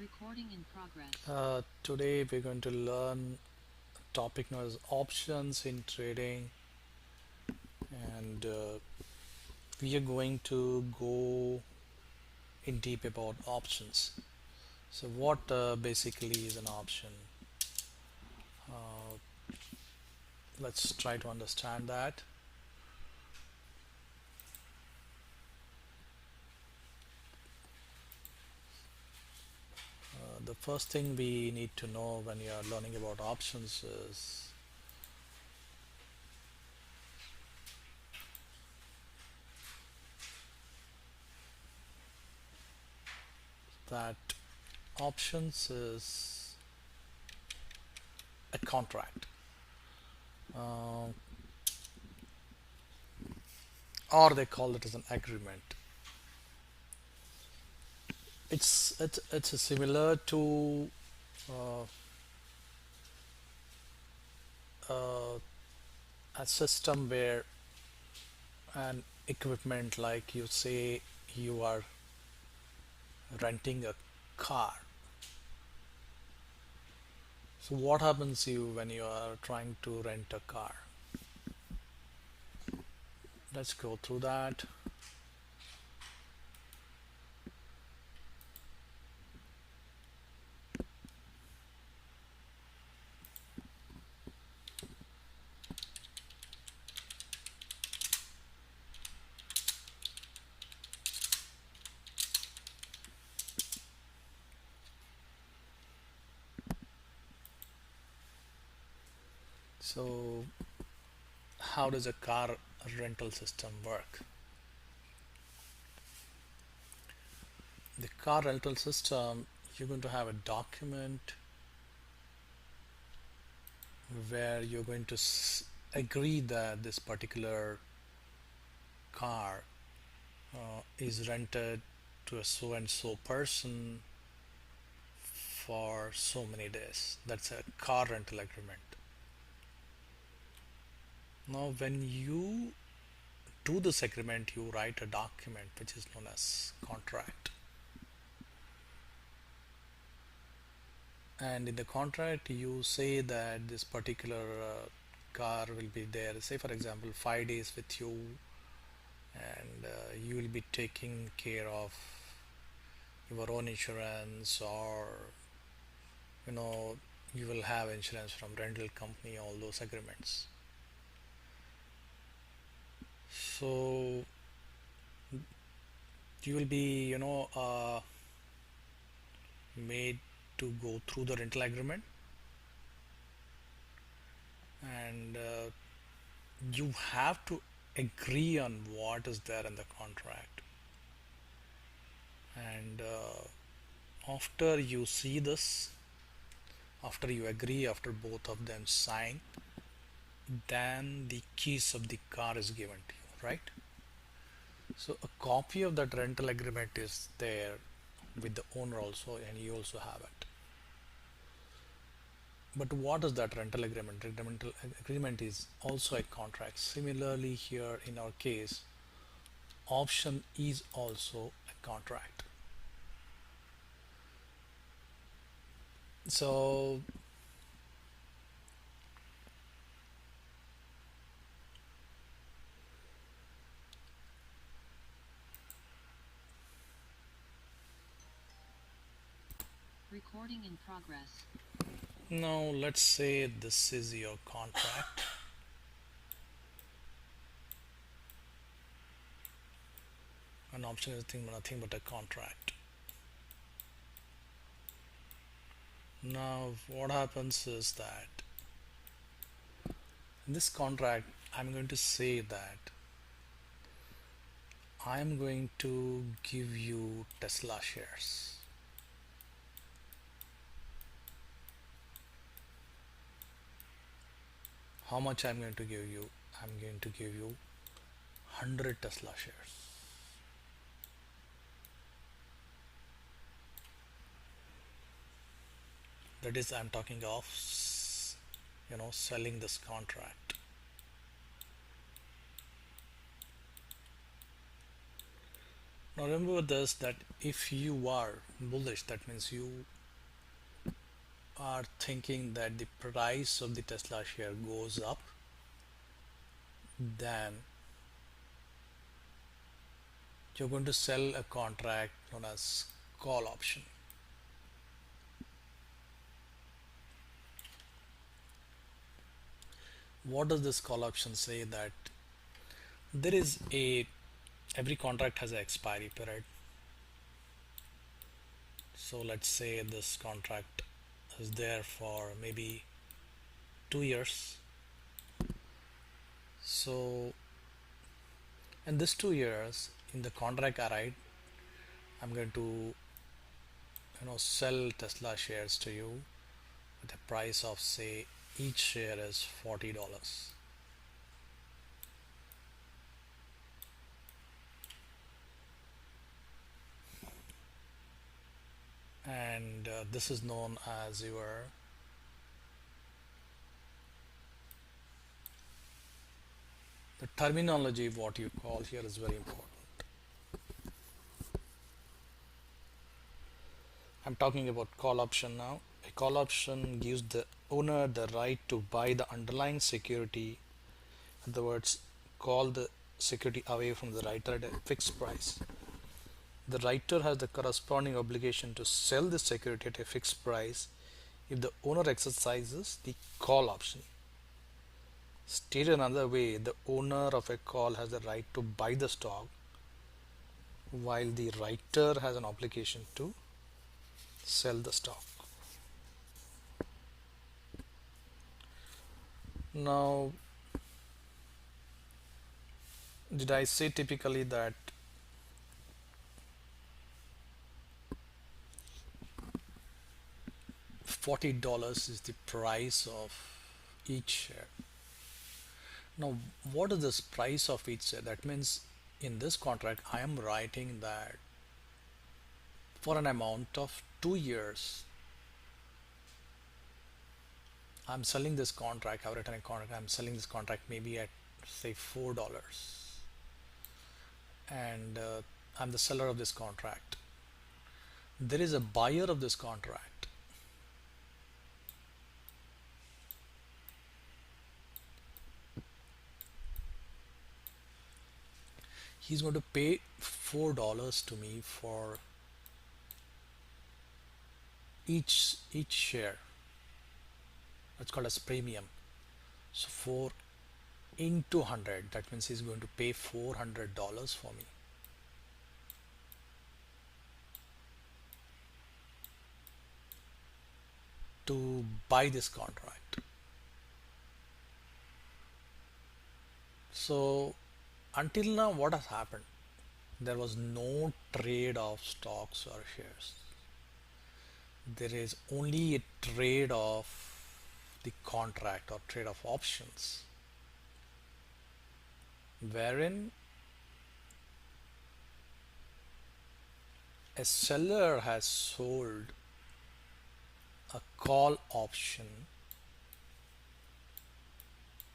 Recording in progress. Today we're going to learn a topic known as options in trading, and we are going to go in deep about options. So, what basically is an option? Let's try to understand that. The first thing we need to know when you are learning about options is that options is a contract, uh, or they call it as an agreement. It's similar to uh, uh, a system where an equipment, like you say you are renting a car. So what happens you when you are trying to rent a car? Let's go through that. So how does a car rental system work? The car rental system, you're going to have a document where you're going to agree that this particular car is rented to a so and so person for so many days. That's a car rental agreement. Now, when you do this agreement, you write a document which is known as contract. And in the contract, you say that this particular car will be there, say for example, 5 days with you, and you will be taking care of your own insurance, or you know, you will have insurance from rental company, all those agreements. So you will be, made to go through the rental agreement, and you have to agree on what is there in the contract. And after you see this, after you agree, after both of them sign, then the keys of the car is given to you, right? So a copy of that rental agreement is there with the owner also, and you also have it. But what is that rental agreement? Rental agreement is also a contract. Similarly, here in our case, option is also a contract. So Recording in progress. now let's say this is your contract. An option is nothing but a contract. Now what happens is that in this contract, I'm going to say that I'm going to give you Tesla shares. How much I'm going to give you? I'm going to give you 100 Tesla shares. That is, I'm talking of selling this contract. Now remember this, that if you are bullish, that means you are thinking that the price of the Tesla share goes up, then you're going to sell a contract known as call option. What does this call option say? That there is a every contract has an expiry period. So let's say this contract is there for maybe 2 years. So in this 2 years, in the contract I write, I'm going to sell Tesla shares to you with a price of, say, each share is $40. And this is known as your the terminology. What you call here is very important. I'm talking about call option now. A call option gives the owner the right to buy the underlying security. In other words, call the security away from the writer at a fixed price. The writer has the corresponding obligation to sell the security at a fixed price if the owner exercises the call option. Stated another way, the owner of a call has the right to buy the stock, while the writer has an obligation to sell the stock. Now, did I say typically that $40 is the price of each share? Now, what is this price of each share? That means in this contract, I am writing that for an amount of 2 years, I'm selling this contract. I've written a contract. I'm selling this contract maybe at, say, $4, and I'm the seller of this contract. There is a buyer of this contract. He's going to pay $4 to me for each share. That's called as premium. So 4 into 100, that means he's going to pay $400 for me. To buy this contract. So until now, what has happened? There was no trade of stocks or shares. There is only a trade of the contract or trade of options, wherein a seller has sold a call option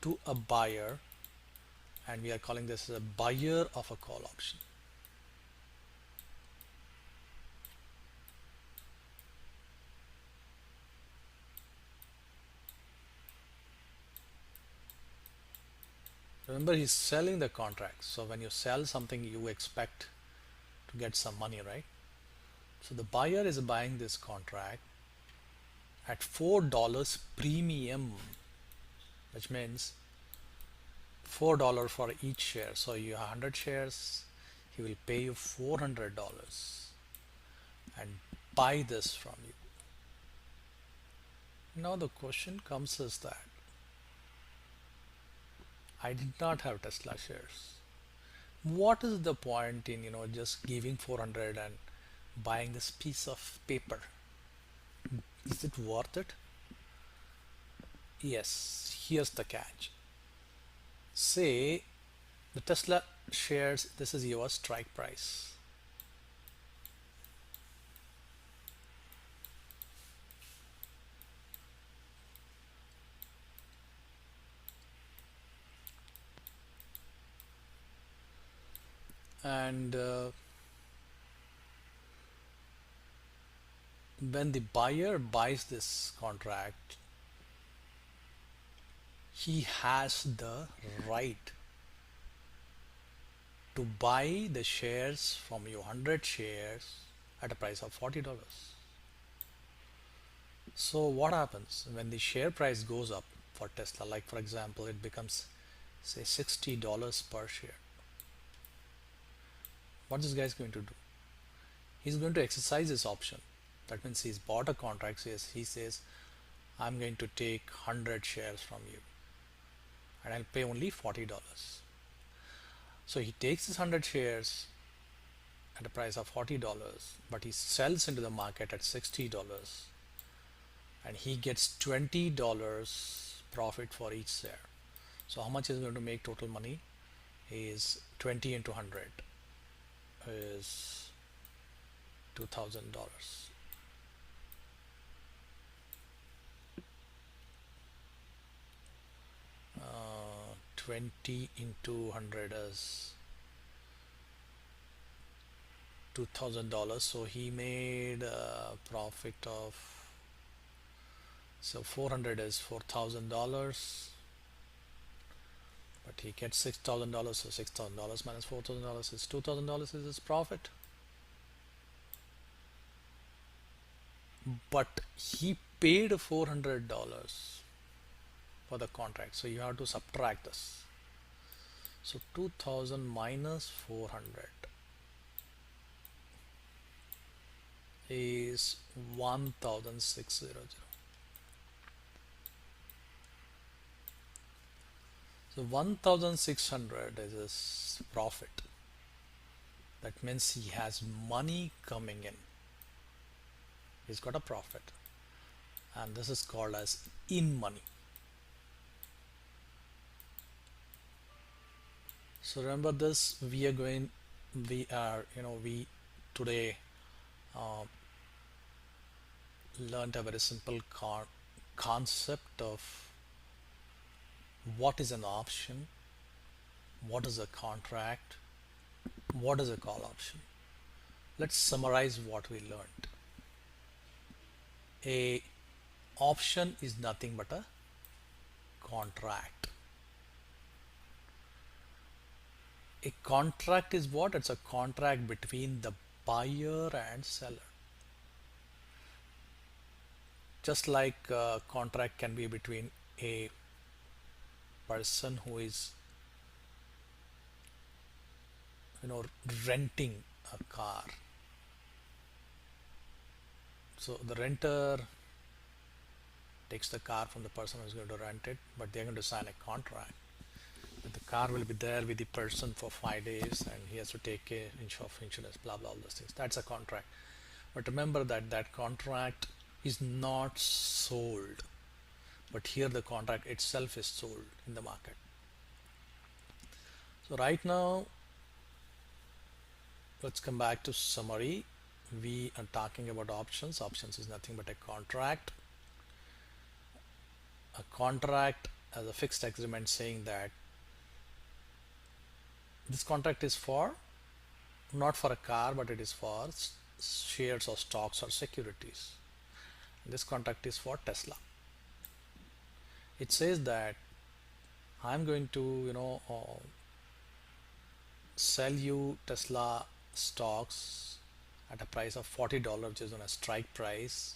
to a buyer, and we are calling this a buyer of a call option. Remember, he's selling the contract. So when you sell something, you expect to get some money, right? So the buyer is buying this contract at $4 premium, which means $4 for each share. So you have 100 shares, he will pay you $400 and buy this from you. Now the question comes is that I did not have Tesla shares. What is the point in just giving 400 and buying this piece of paper? Is it worth it? Yes, here's the catch. Say the Tesla shares, this is your strike price. And when the buyer buys this contract, he has the right to buy the shares from you, 100 shares, at a price of $40. So what happens when the share price goes up for Tesla? Like for example, it becomes say $60 per share. What this guy is going to do? He's going to exercise his option. That means he's bought a contract. He says, I'm going to take 100 shares from you and I'll pay only $40. So he takes his 100 shares at a price of $40, but he sells into the market at $60 and he gets $20 profit for each share. So how much is going to make total money? Is 20 into 100 is $2,000. 20 into 100 is $2,000. So he made a profit of, so 400 is $4,000, but he gets $6,000. So $6,000 minus $4,000 is $2,000 is his profit. But he paid $400 for the contract, so you have to subtract this. So 2000 minus 400 is 1600. So 1600 is his profit. That means he has money coming in. He's got a profit, and this is called as in money. So remember this, we today learned a very simple concept of what is an option, what is a contract, what is a call option. Let's summarize what we learned. A option is nothing but a contract. A contract is what? It's a contract between the buyer and seller. Just like a contract can be between a person who is renting a car. So the renter takes the car from the person who is going to rent it, but they're going to sign a contract. The car will be there with the person for 5 days and he has to take a inch of insurance, blah blah, all those things. That's a contract. But remember that contract is not sold, but here the contract itself is sold in the market. So right now, let's come back to summary. We are talking about options. Options is nothing but a contract. A contract as a fixed agreement saying that this contract is for not for a car, but it is for shares or stocks or securities. This contract is for Tesla. It says that I'm going to sell you Tesla stocks at a price of $40, which is on a strike price,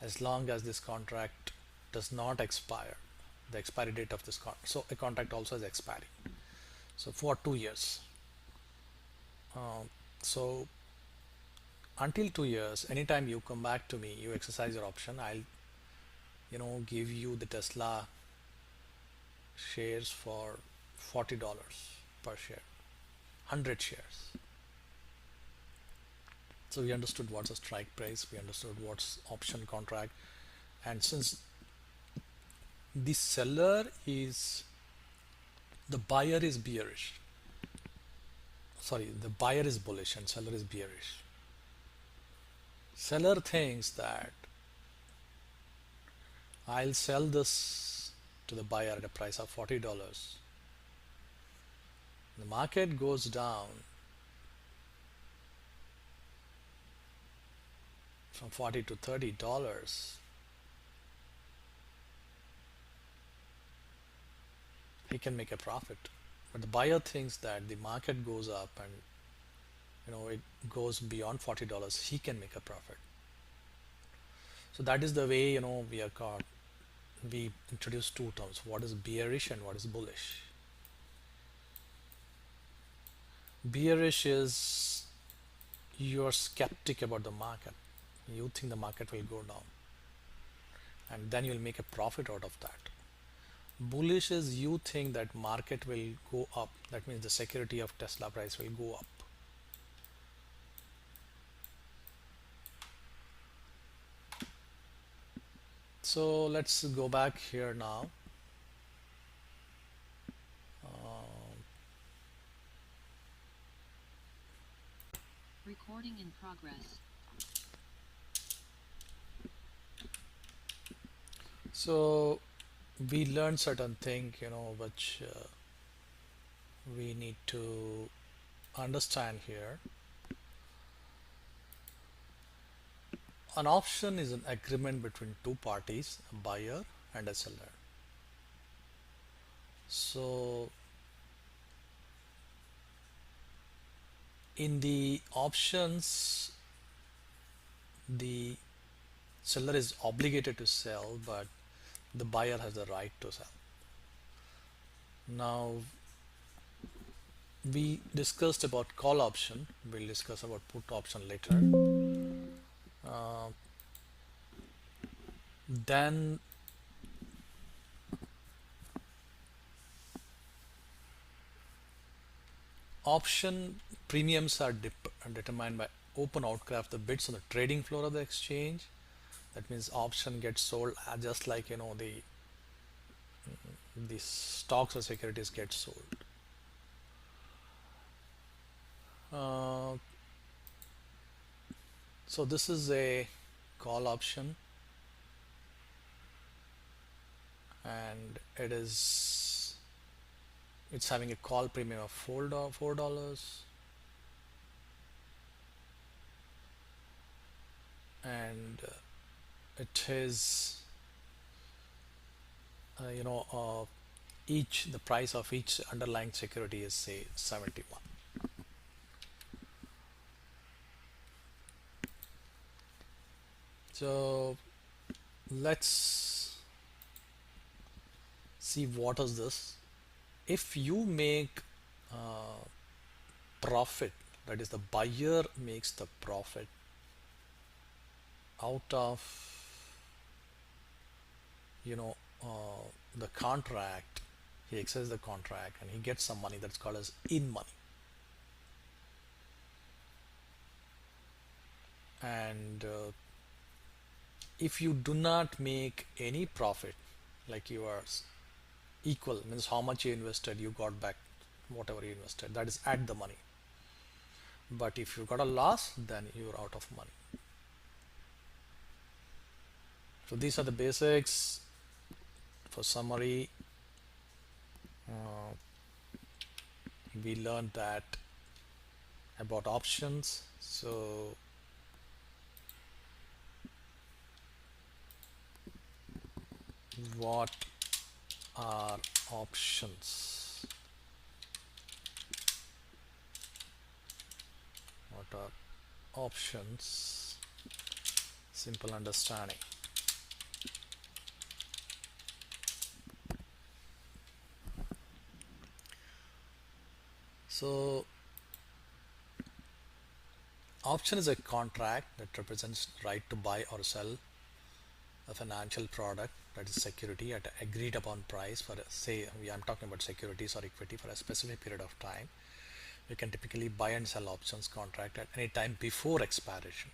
as long as this contract does not expire, the expiry date of this contract. So a contract also is expiring. So for 2 years. So until 2 years, anytime you come back to me, you exercise your option, I'll give you the Tesla shares for $40 per share, 100 shares. So we understood what's a strike price, we understood what's option contract, and since the buyer is bearish, sorry, the buyer is bullish and seller is bearish. Seller thinks that I'll sell this to the buyer at a price of $40. The market goes down, from 40 to $30, he can make a profit. But the buyer thinks that the market goes up and it goes beyond $40, he can make a profit. So that is the way we are caught. We introduce two terms: what is bearish and what is bullish. Bearish is you're skeptic about the market. You think the market will go down, and then you'll make a profit out of that. Bullish is you think that market will go up. That means the security of Tesla price will go up. So let's go back here now. Recording in progress. So we learned certain thing, which we need to understand here. An option is an agreement between two parties, a buyer and a seller. So in the options, the seller is obligated to sell, but the buyer has the right to sell. Now, we discussed about call option. We'll discuss about put option later. Then option premiums are determined by open outcry of the bids on the trading floor of the exchange. That means option gets sold just like the stocks or securities get sold. So this is a call option, and it's having a call premium of $4, and it is the price of each underlying security is say 71. So let's see what is this. If you make profit, that is the buyer makes the profit out of the contract, he exercises the contract and he gets some money that's called as in money. And if you do not make any profit, like you are equal, means how much you invested, you got back whatever you invested, that is at the money. But if you got a loss, then you're out of money. So these are the basics. For summary, we learned that about options. So what are options? What are options? Simple understanding. So option is a contract that represents right to buy or sell a financial product, that is security, at an agreed upon price for I'm talking about securities or equity for a specific period of time. You can typically buy and sell options contract at any time before expiration.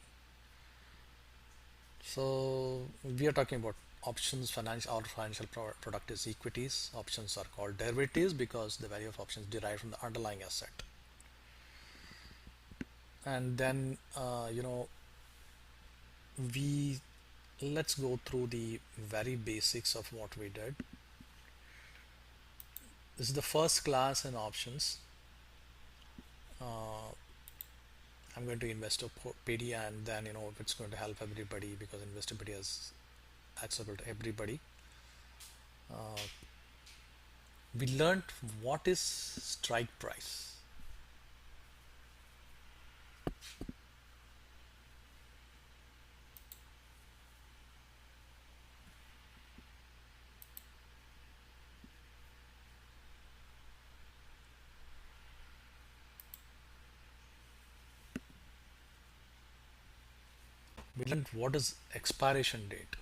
So we are talking about options. Our financial product is equities. Options are called derivatives because the value of options derived from the underlying asset. And then let's go through the very basics of what we did. This is the first class in options. I'm going to Investopedia, and then if it's going to help everybody, because Investopedia is accessible to everybody. We learned what is strike price. We learned what is expiration date.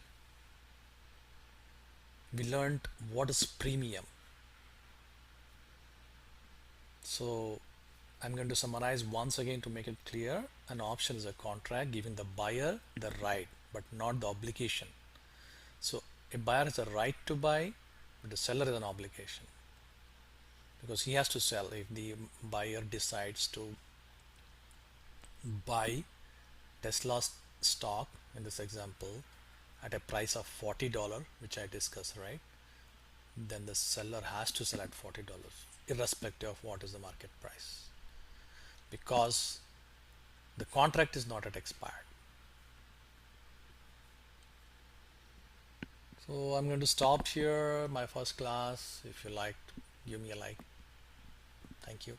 We learned what is premium. So I'm going to summarize once again to make it clear. An option is a contract giving the buyer the right but not the obligation. So a buyer has a right to buy, but the seller is an obligation, because he has to sell. If the buyer decides to buy Tesla's stock in this example at a price of $40, which I discussed, right? Then the seller has to sell at $40, irrespective of what is the market price, because the contract is not yet expired. So I'm going to stop here my first class. If you liked, give me a like. Thank you.